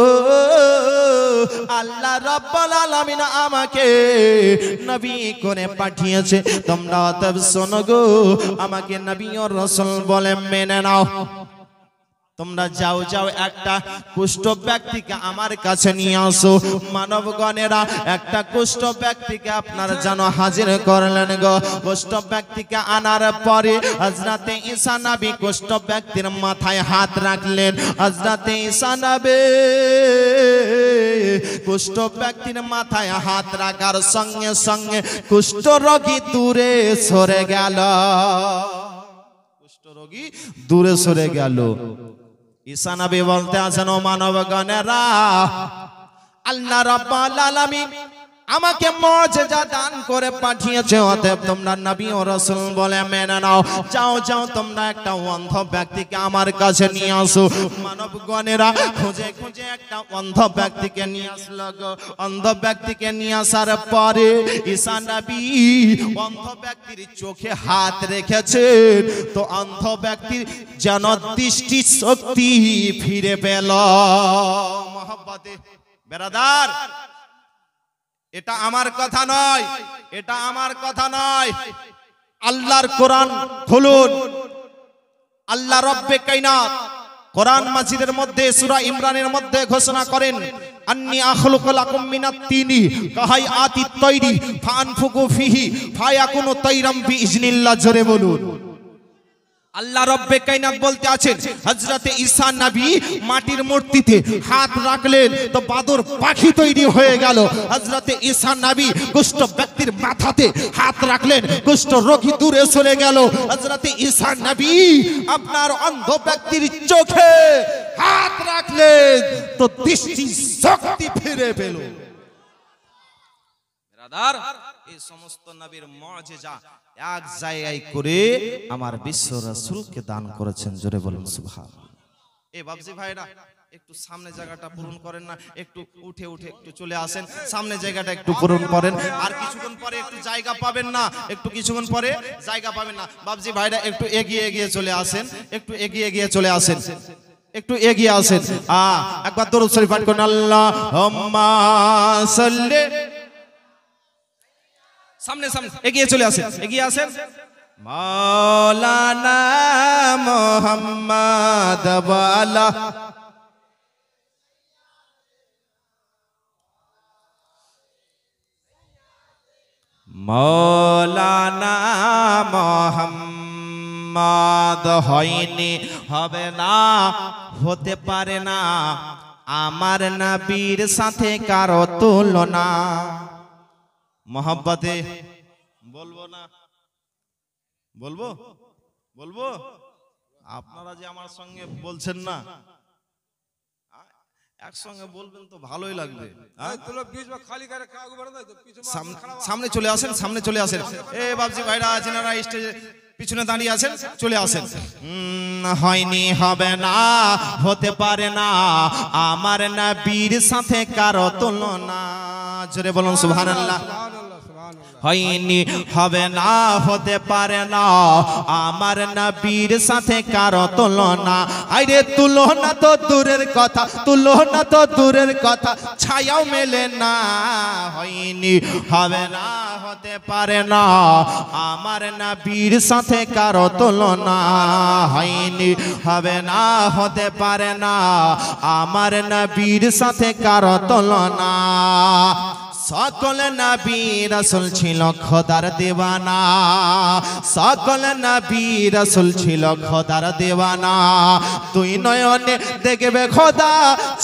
আল্লাহ রাব্বুল আলামিন আমাকে নবী করে পাঠিয়েছে। তোমরা অতএব শোনো গো, আমাকে নবী ও রাসূল বলে মেনে নাও। তোমরা যাও যাও একটা কুষ্ঠ ব্যক্তিকে আমার কাছে নিয়ে আসো। মানবগণেরা একটা কুষ্ঠ ব্যক্তিকে আপনার যেন হাজির করলেন গো। কুষ্ঠ ব্যক্তিকে আনার পরে হযরতে ঈসা নবী কুষ্ঠ ব্যক্তির মাথায় হাত রাখলেন। হযরতে ঈসা নবী কুষ্ঠ ব্যক্তির মাথায় হাত রাখার সঙ্গে সঙ্গে কুষ্ঠ রোগী দূরে সরে গেল। কুষ্ঠ রোগী দূরে সরে গেল। ঈসা নবী বলতে আছেন, ও মানবগণেরা, আল্লাহ রাব্বুল আলামিন আমাকে মুজিজা দান করে পাঠিয়েছে, অতএব তোমরা নবী ও রাসূল বলে মেনে নাও। যাও যাও তোমরা একটা অন্ধ ব্যক্তিকে আমার কাছে নিয়ে আসো। মানবগণেরা খুঁজে খুঁজে একটা অন্ধ ব্যক্তিকে নিয়ে আসলো গো। অন্ধ ব্যক্তিকে নিয়ে আসার পরে ঈসা নবী অন্ধ ব্যক্তির চোখে হাত রেখেছেন, তো অন্ধ ব্যক্তির যেন দৃষ্টি শক্তি ফিরে পেল। মহব্বতে বেরাদার, এটা আমার কথা নয়, এটা আমার কথা নয়। আল্লাহর কোরআন খুলুন। আল্লাহ রব্বে কায়নাত কোরআন মাজিদের মধ্যে সূরা ইমরানের মধ্যে ঘোষণা করেন, আন্নী আখলুকু লাকুম মিনাত তিনি কাহাইআতিত তৈরি ফানফুকু ফিহি ফায়াকুনু তাইরাম বিইজনিল্লাহ। জোরে বলুন। আল্লাহ রব্বে কায়নাত বলতে আছেন, হযরতে ঈসা নবী মাটির মূর্তিতে হাত রাখলেন, তো বাদর পাখি তৈরি হয়ে গেল। হযরতে ঈসা নবী কুষ্ঠ ব্যক্তির মাথাতে হাত রাখলেন, কুষ্ঠ রোগী দূরে সরে গেল। হযরতে ঈসা নবী আপনার অন্ধ ব্যক্তির চোখে হাত রাখলেন, তো দৃষ্টি শক্তি ফিরে পেল। ব্রাদার, এই সমস্ত নবীর মুজিজা এক জায়গায় করে আমার বিশ্ব রাসূলকে দান করেছেন। জোরে বলুন সুবহানাল্লাহ। এই বাবজি ভাইরা একটু সামনে জায়গাটা পূরণ করেন না, একটু উঠে উঠে একটু চলে আসেন, সামনে জায়গাটা একটু পূরণ করেন। আর কিছুক্ষণ পরে একটু জায়গা পাবেন না, একটু কিছুক্ষণ পরে জায়গা পাবেন না। বাবজি ভাইরা একটু এগিয়ে এগিয়ে চলে আসেন, একটু এগিয়ে এগিয়ে চলে আসেন, একটু এগিয়ে আসেন। একবার দরুদ শরীফ পাঠ করুন। আল্লাহুম্মা সাল্লি। সামনে সামনে এগিয়ে চলে আসেন, এগিয়ে আসেন। মাওলানা মুহাম্মদ ওয়ালা মাওলানা মুহাম্মদ হয়নি, হবে না, হতে পারে না আমার নবীর সাথে কারো তুলনা। মোহাব্বতে বলবো না, বলবো বলবো। আপনারা যে আমার সঙ্গে বলছেন না, একসঙ্গে বলবেন তো ভালোই লাগবে। সামনে চলে আসেন, সামনে চলে আসেন। এ বাবজি ভাইরা আছেন, স্টেজে পিছনে দাঁড়িয়ে আছেন, চলে আসেন। হয়নি, হবে না, হতে পারে না আমার নবীর সাথে কারো তুলনা। জোরে বলুন সুবহানাল্লাহ। হয়নি, হবে না, হতে পারে না আমার নবীর সাথে কারো তুলনা। আরে তুলনা তো দূরের কথা, তুলনা তো দূরের কথা, ছায়াও মেলে না। হয়নি, হবে না, হতে পারে না আমার নবীর সাথে কারো তুলনা। হয়নি, হবে না, হতে পারে না আমার নবীর সাথে কারো তুলনা। সকল নবী রাসূল ছিল খোদার দেওয়ানা, সকল নবী রাসূল ছিল খোদার দেওয়ানা। দুই নয়নে দেখবে খোদা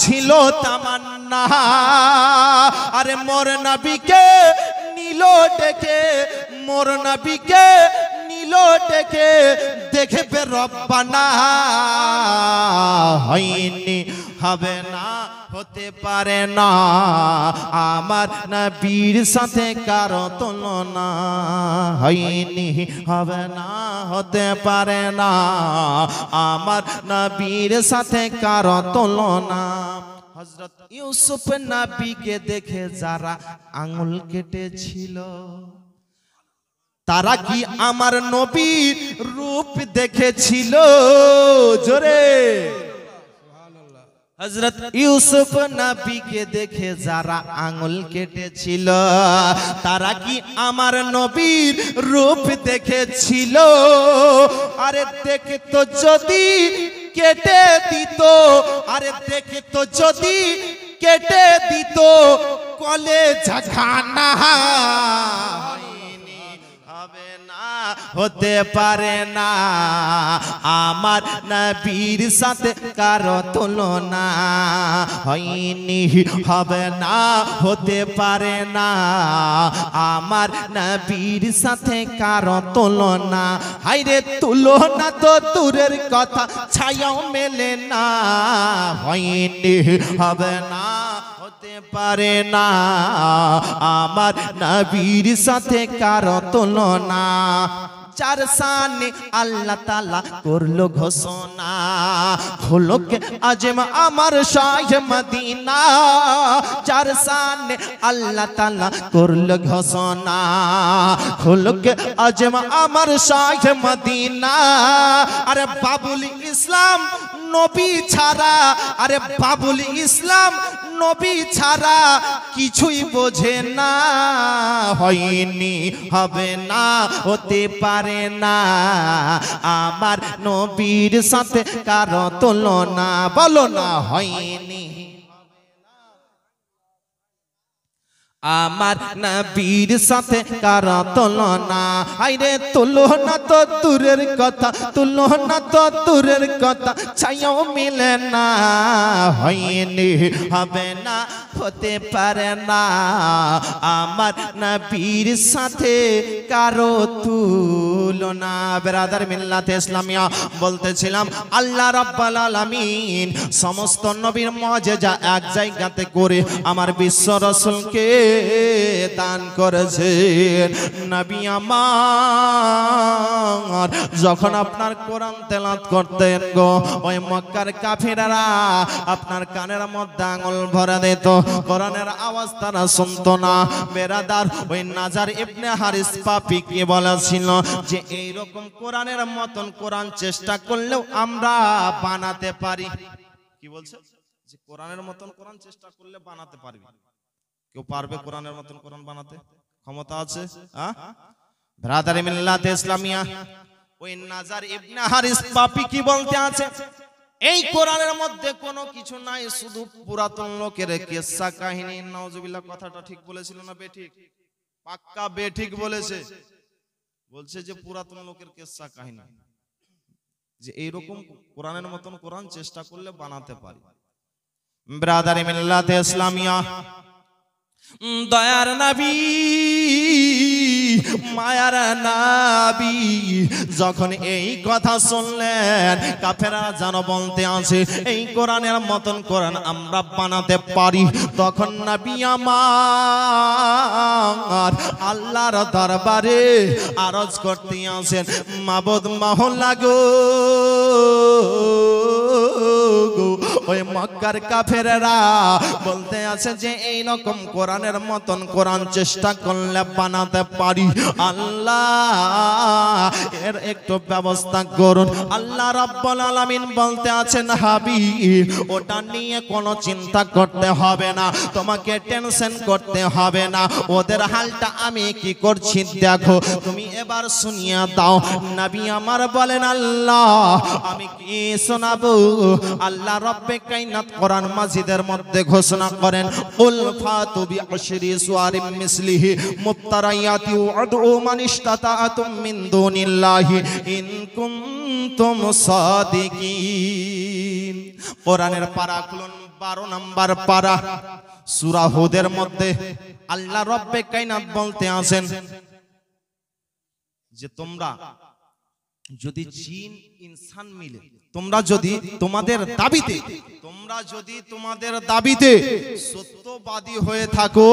ছিল তামান্না। আরে মোর নবীকে নিল ডেকে, মোর নবীকে নিল ডেকে, দেখবে রব্বানা। হয়নি, হবে না, হতে পারে না আমার নবীর সাথে কারো তুলনা। হয়নি, হবে না, হতে পারে না আমার নবীর সাথে কারো তুলনা। হযরত ইউসুফ নবীকে দেখে যারা আঙুল কেটেছিল, তারা কি আমার নবীর রূপ দেখেছিল? জোরে হযরত ইউসুফ নবীকে দেখে যারা আঙুল কেটেছিল, তারা কি আমার নবীর রূপ দেখেছিল? আরে দেখে তো যদি কেটে দিত, আরে দেখে তো যদি কেটে দিত কলেজা খানা। হবে না, হতে পারে না আমার নবীর সাথে কারো তুলনা। হয়নি, হবে না, হতে পারে না আমার নবীর সাথে কারো তুলনা। হায়রে তুলনা তো দূরের কথা, ছায়াও মেলে না। হয়নি, হবে না, হতে পারে না আমার নবীর সাথে কারো তুলনা। যার সামনে আল্লাহ তাআলা করলো ঘোষণা, খোলকে আজম আমার শাহে মদিনা। যার সামনে আল্লাহ তাআলা করলো ঘোষণা, খোলকে আজম আমার শাহে মদিনা। আরে বাবুল ইসলাম নবী ছাড়া, আরে বাবুল ইসলাম নবী ছাড়া কিছুই বোঝে না। হয়নি, হবে না, হতে পারে না আমার নবীর সাথে কারো তুলনা। বলো না, হয়নি, আমার নবীর সাথে কারো তুলনা। আইরে তুলনা তো দূরের কথা, তুলনা তো দূরের কথা, ছায়াও মিলে না। হয়নি, হবে না, হতে পারে না আমার নবীর সাথে কারো তুলনা। বেরাদার মিল্লাতে ইসলামিয়া বলতেছিলাম, আল্লাহ রাব্বুল আলামিন সমস্ত নবীর মুজিজা এক জায়গাতে করে আমার বিশ্ব রাসূলকে দান করেছেন। নবী আমার যখন আপনার কোরআন তেলাওয়াত করতেন গো, ওই মক্কার কাফিররা আপনার কানের মধ্যে আঙুল ভরে দিত, কোরআনের আওয়াজ তারা শুনতো না। বেরাদার ওই নাজার ইবনে হারিস পাপী কি বলেছিল যে এইরকম কোরআনের মতন কোরআন চেষ্টা করলেও আমরা বানাতে পারি। কি বলছে? যে কোরআনের মতন কোরআন চেষ্টা করলে বানাতে পারবি। কেউ পারবে কোরআনের মতন কোরআন বানাতে? ক্ষমতা আছে? ব্রাদার মিল্লাতে ইসলামিয়া ওই নাজার ইবনে হারিস পাপী কি বলতে আছে, এই কোরআনের মধ্যে কোনো কিছু নাই, শুধু পুরাতন লোকের কিসসা কাহিনী। নাউজুবিল্লাহ, কথাটা ঠিক বলেছিল না বেঠিক? পাক্কা বেঠিক বলেছে। বলছে যে পুরাতন লোকের কিসসা কাহিনী, যে এইরকম কোরআনের মতন কোরআন চেষ্টা করলে বানাতে পারি। ব্রাদার মিল্লাতে ইসলামিয়া দয়ার নবী মায়ার নবী যখন এই কথা শুনলেন, কাফেররা যেন বলতে আছে এই কোরআনের মতন কোরআন আমরা বানাতে পারি। তখন নবী আমার আল্লাহর দরবারে আরজ করতে আছেন, মাবুদ মাওলা গো, ওই মক্কার কাফেররা বলতে আছে যে এই রকম কোরআনের মতন কোরআন চেষ্টা করলে বানাতে পারি, আল্লাহ এর একটু ব্যবস্থা করুন। আল্লাহ রাব্বুল আলামিন বলতে আছেন, হাবিব ওটা নিয়ে কোনো চিন্তা করতে হবে না, তোমাকে টেনশন করতে হবে না, ওদের হালটা আমি কি করছি দেখো, তুমি এবার শুনিয়ে দাও। নবী আমার বলেন, আল্লাহ আমি কি শোনাবো? আল্লাহ রব্বে কায়নাত কোরআন মাজিদের মধ্যে ঘোষণা করেন, কুল ফাতু বিআশরি সুওয়ারিম মিসলিহি মুফতারায়াতি ওয়াদউ মান ইশতাতাআতুম মিন দুনিল্লাহি ইন কুনতুম সাদিকিন। কোরআনের পারা খুলুন, 12 নম্বর পারা, সূরা হুদের মধ্যে আল্লাহ রব্বে কায়নাত বলতে আছেন যে তোমরা যদি জিন ইনসান মিলে তোমরা যদি তোমাদের দাবিতে সত্যবাদী হয়ে থাকো,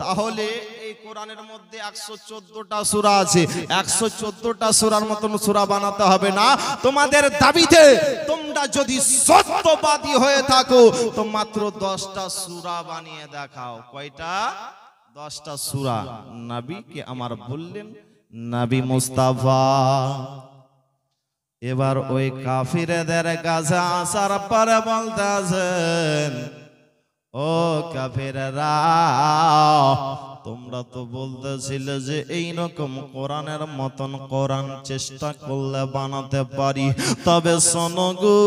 তাহলে এই কোরআনের মধ্যে 114টা সূরা আছে, 114টা সূরার মতন সূরা বানাতে হবে না। তোমাদের দাবিতে তোমরা যদি সত্যবাদী হয়ে থাকো তো মাত্র 10টা সূরা বানিয়ে দেখাও। কয়টা? 10টা সূরা। নবীকে আমার বললেন, নবী মুস্তাফা। এবার ওই কাফিরদের কাছে আসার পরে বলতেছেন, ও কাফিররা, তোমরা তো বলতেছিলে যে এই রকম কোরআনের মতন কোরআন চেষ্টা করলে বানাতে পারি, তবে শোনো গো,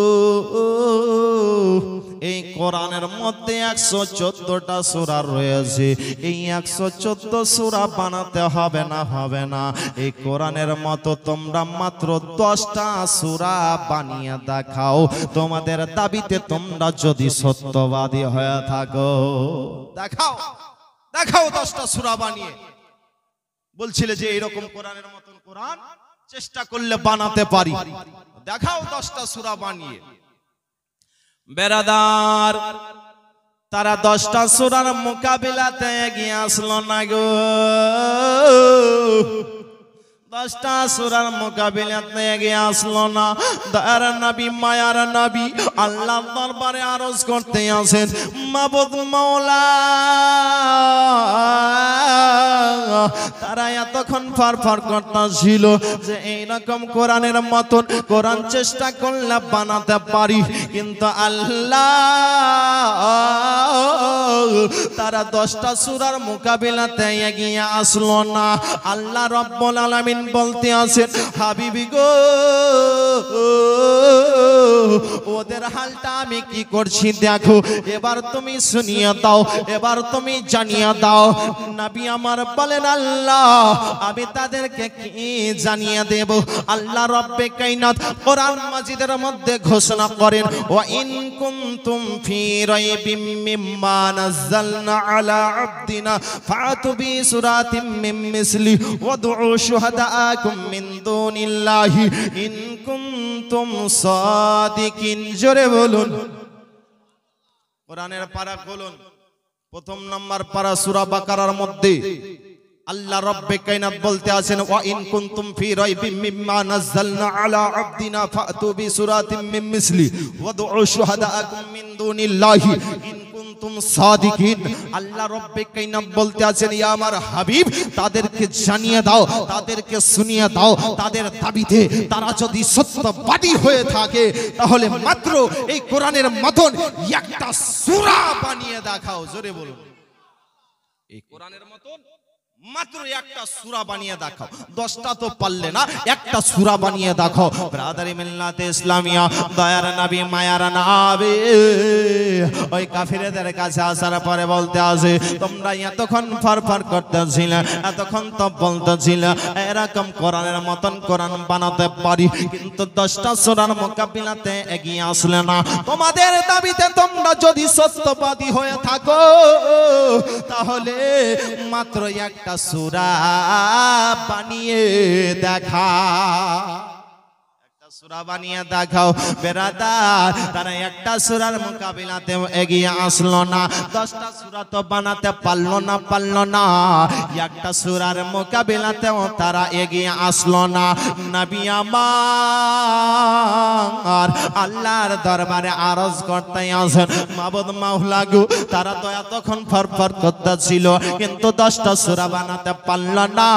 এই কোরআনের মধ্যে 114টা সূরা রয়েছে, এই 114 সূরা বানাতে হবে না, এই কোরআনের মতো তোমরা মাত্র 10টা সূরা বানিয়ে দেখাও, তোমাদের দাবিতে তোমরা যদি সত্যবাদী হয়ে থাকো। দেখাও 10টা সূরা বানিয়ে। বলছিলে যে এইরকম কোরআনের মতন কোরআন চেষ্টা করলে বানাতে পারি, দেখাও 10টা সূরা বানিয়ে। বেরাদার, তারা 10টা সূরার মোকাবিলাতে এগিয়ে আসলো না গো, 10টা সূরার মোকাবিলাতে এগিয়ে আসলো না। দয়ার নবী, মায়ার নবী আল্লাহর দরবারে আরজ করতে আছেন, মাবুদ মাওলা, তারা এতক্ষণ ফারফার করতেছিল যে এইরকম কোরআনের মতন কোরআন চেষ্টা করলে বানাতে পারি, কিন্তু আল্লাহ তারা 10টা সূরার মোকাবিলাতে এগিয়ে আসলো না। আল্লাহ রাব্বুল আলামিন বলতে আছেন, হাবিবি গো, ওদের হালটা আমি কি করছি দেখো, এবার তুমি শুনিয়ে দাও, এবার তুমি জানিয়ে দাও। নবী আমার বলেন, আল্লাহ আমি তাদেরকে কি জানিয়ে দেব? আল্লাহ রব্বে কায়নাত কোরআন মাজিদের মধ্যে ঘোষণা করেন, ওয়া ইন কুনতুম ফি রাইবিম মিম্মা নাযালনা আলা আবদিনা ফাতু বি সূরাতিম মিন মিসলি ওয়াদউ শুহাদাআকুম মিন দুনিল্লাহি ইন কুনতুম সাদিকিন। জোরে বলুন। কোরআনের পারা খুলুন, 1 নম্বর পারা সূরা বাকারার মধ্যে আল্লাহ রব্বে কায়নাত বলতে আছেন, ওয়া ইন কুনতুম ফি রাইবিম মিম্মা নাযালনা আলা আবদিনা ফাতু বি সূরাতিম মিন মিসলি ওয়াদউ শুহাদাআকুম মিন দুনিল্লাহি ইন কুনতুম সাদিকিন। আল্লাহ রব্বে কায়নাত বলতে আছেন, ইয়া আমার হাবিব, তাদেরকে জানিয়ে দাও, তাদেরকে শুনিয়ে দাও, তাদের দাবিতে তারা যদি সত্যবাদী হয়ে থাকে তাহলে মাত্র এই কোরআনের মতন একটা সূরা বানিয়ে দেখাও। জোরে বলুন। এই কোরআনের মতন মাত্র একটা সূরা বানিয়ে দেখাও। 10টা তো পারলে না, একটা সূরা বানিয়ে দেখাও। ব্রাদারি মিল্লাতে ইসলামিয়া, দয়ার নবী, মায়ার নবী ওই কাফিরদের কাছে আসার পরে বলতে আছে, তোমরা এতক্ষণ ফারফার করতেছিলে, এতক্ষণ তো বলতেছিলে এরকম কোরআনের মতন কোরআন বানাতে পারি, কিন্তু 10টা সূরার মোকাবিলাতে এগিয়ে আসলে না। তোমাদের দাবিতে তোমরা যদি সত্যবাদী হয়ে থাকো তাহলে মাত্র একটা সূরা বানিয়ে দেখা, সূরা বানিয়ে দেখাও বেরাদার। তারা একটা সূরার মোকাবিলাতেও এগিয়ে আসলো না, 10টা সূরা তো বানাতে পারলো না, একটা সূরার মোকাবিলাতেও তারা এগিয়ে আসলো না। নবী আমার আল্লাহর দরবারে আরজ করতে আসেন, মাবুদ মাওলা গো, তারা তো এতক্ষণ ফরফর করতেছিল কিন্তু 10টা সূরা বানাতে পারলো না,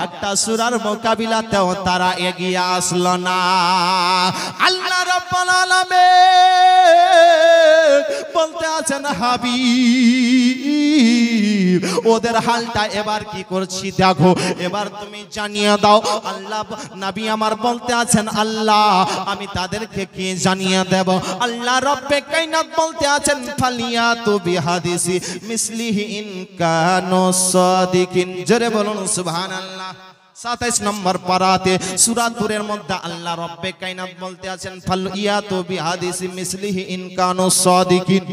একটা সূরার মোকাবিলাতেও তারা এগিয়ে আসলো না। আল্লাহ রাব্বুল আলামিন বলতে আছেন হাবিব ওদের হালটা এবার কি করছি দেখো, এবার তুমি জানিয়ে দাও। আল্লাহ নবী আমার বলতে আছেন আল্লাহ আমি তাদেরকে কি জানিয়ে দেব। আল্লাহ রব্বে কায়নাত বলতে আছেন ফালিয়াতু বিহাদিসি মিসলিহি ইন কানু সাদিকিন। জোরে বলুন সুবহানাল্লাহ। 27 নম্বর পারাতে সূরা তুরের মধ্যে আল্লাহ রব্বে কায়নাত বলতে আছেন ফালিয়াতু বিহাদিসি মিসলিহি ইন কানু সাদিকিন।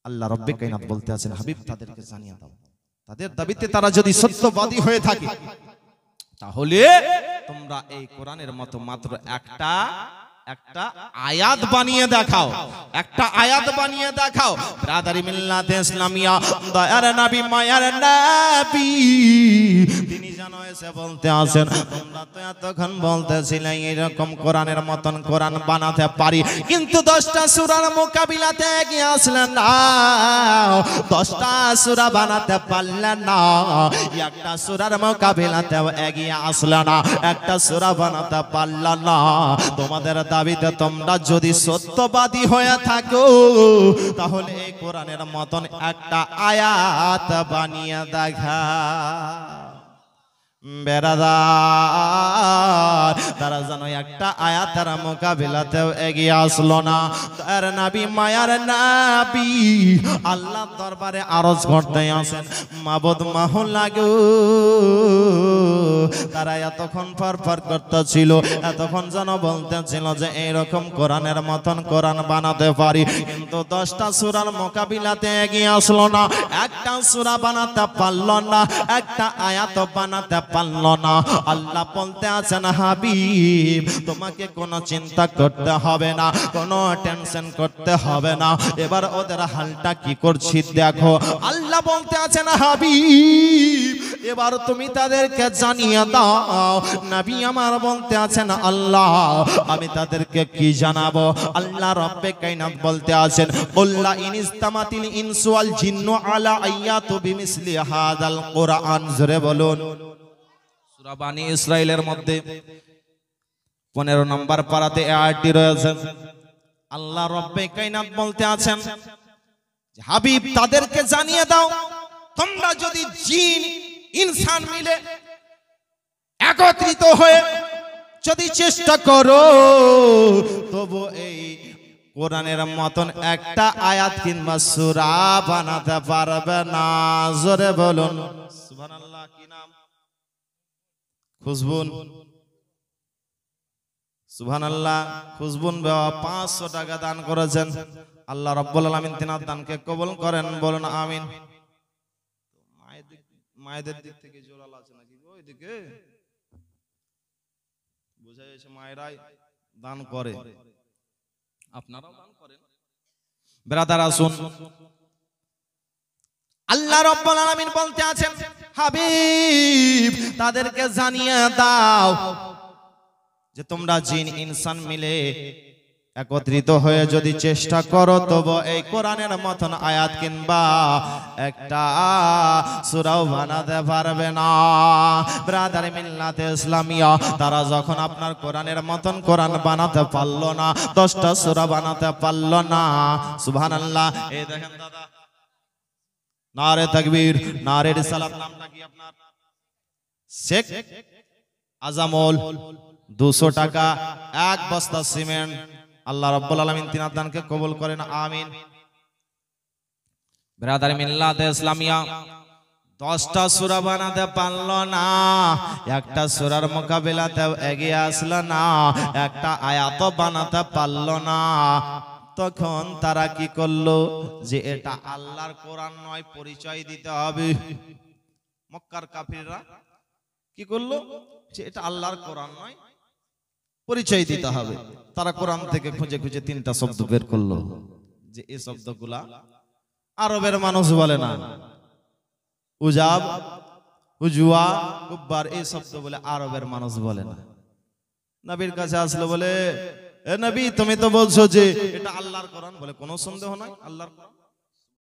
আল্লাহ রব্বে কায়নাত বলতে আছেন হাবিব তাদেরকে জানিয়ে দাও, তাদের দাবিতে তারা যদি সত্যবাদী হয়ে থাকে তাহলে তোমরা এই কোরআনের মতো মাত্র একটা আয়াত বানিয়ে দেখাও, একটা আয়াত বানিয়ে দেখাও। ব্রাদারি মিল্লাতে ইসলামিয়া দয়ার নবী মায়ার নবী তিনি জানো এসে বলতে আছেন তোমরা তো এতক্ষণ বলতেছিলে এরকম কোরআনের মতন কোরআন বানাতে পারি, কিন্তু 10টা সূরার মোকাবিলাতে এগিয়ে আসলেন না, 10টা সূরা বানাতে পারলেন না, একটা সূরার মোকাবিলাতেও এগিয়ে আসলেন না, একটা সূরা বানাতে পারলেন না। তোমাদের দাবিতে তোমরা যদি সত্যবাদী হয়ে থাকো তাহলে এই কোরআনের মতন একটা আয়াত বানিয়ে দেখা। বেরাদার তারা যেন একটা আয়াতের মোকাবিলাতেও এগিয়ে আসলো না। তার নবী মায়ার নবী আল্লাহ দরবারে আরজ করতে আসেন মাবুদ মাওলা গো, তারা এতক্ষণ ফরফর করতেছিল, এতক্ষণ যেন বলতেছিল যে এইরকম কোরআনের মতন কোরআন বানাতে পারি, কিন্তু 10টা সূরার মোকাবিলাতে এগিয়ে আসলো না, একটা সূরা বানাতে পারলো না, একটা আয়াত বানাতে পারলো না। আল্লাহ বলতে আছেন হাবিব তোমাকে কোনো চিন্তা করতে হবে না, কোনো টেনশন করতে হবে না, এবার ওদের হালটা কি করছি দেখো। আল্লাহ বলতে আছেন হাবিব এবার তুমি তাদেরকে জানিয়ে দাও। নবী আমার বলতে আছেন আল্লাহ আমি তাদেরকে কি জানাবো। আল্লাহ রব্বে কায়নাত বলতে আছেন কুল্লা ইনিস্তামাতিল ইনসু ওয়াল জিন্নু আলা আয়াতু বিমিসলি হাদাল কোরআন। জোরে বলুন। সূরা বানী ইসরাইলের মধ্যে 15 নম্বর পারাতে এই আয়াতটি রয়েছে। আল্লাহ রব্বে কায়নাত বলতে আছেন হাবিব তাদেরকে জানিয়ে দাও তোমরা যদি জিন ইনসান মিলে একত্রিত হয়ে যদি চেষ্টা করো তবু এই কোরআনের মতন একটা আয়াত কিংবা সূরা বানাতে পারবে না। জোরে বলুন সুবহানাল্লাহ। কি নাম? খুশবুন। সুবহানাল্লাহ। খুশবুন বাবা 500 টাকা দান করেছেন। আল্লাহ রাব্বুল আলামিন তিনার দানকে কবুল করেন, বলুন আমিন। মায়েদের দিক থেকে জোরাল আছে নাকি ওইদিকে বোঝা যাচ্ছে মায়েরাই দান করে, আপনারাও দান করেন। ব্রাদার আসুন আল্লাহ রাব্বুল আলামিন বলতে আছেন হাবিব তাদেরকে জানিয়ে দাও যে তোমরা জিন ইনসান মিলে একত্রিত হয়ে যদি চেষ্টা করো তবে এই কোরআনের মতন আয়াত কিংবা একটা সূরাও বানাতে পারবে না। ব্রাদার মিল্লাতে ইসলামিয়া তারা যখন আপনার কোরআনের মতন কোরআন বানাতে পারলো না, 10টা সূরা বানাতে পারলো না। সুবহানাল্লাহ। এই দেখেন দাদা নারে তাকবীর নারে রিসালাত। নামটা কি আপনার? শেখ আজামল। 200 টাকা, 1 বস্তা সিমেন্ট। আল্লাহ রাব্বুল আলামিন তিনার দানকে কবুল করেন, আমিন। ব্রাদার মিল্লাতে ইসলামিয়া 10টা সূরা বানাতে পারলো না, একটা সূরার মোকাবিলাতেও এগিয়ে আসলো না, একটা আয়াত বানাতে পারলো না। তখন তারা কি করলো যে এটা আল্লাহর কোরআন নয়, পরিচয় দিতে হবে। মক্কার কাফিররা কি করলো যে এটা আল্লাহর কোরআন নয়, পরিচয় দিতে হবে। তারা কোরআন থেকে খুঁজে খুঁজে 3টা শব্দ বের করলো যে এই শব্দগুলা আরবের মানুষ বলে না। উজাব, উজুয়া, কুব্বার, এই শব্দ বলে আরবের মানুষ বলে না। নবীর কাছে আসলো, বলে এ নবী তুমি তো বলছো যে এটা আল্লাহর কোরআন। বলে কোনো সন্দেহ নাই, আল্লাহর কোরআন।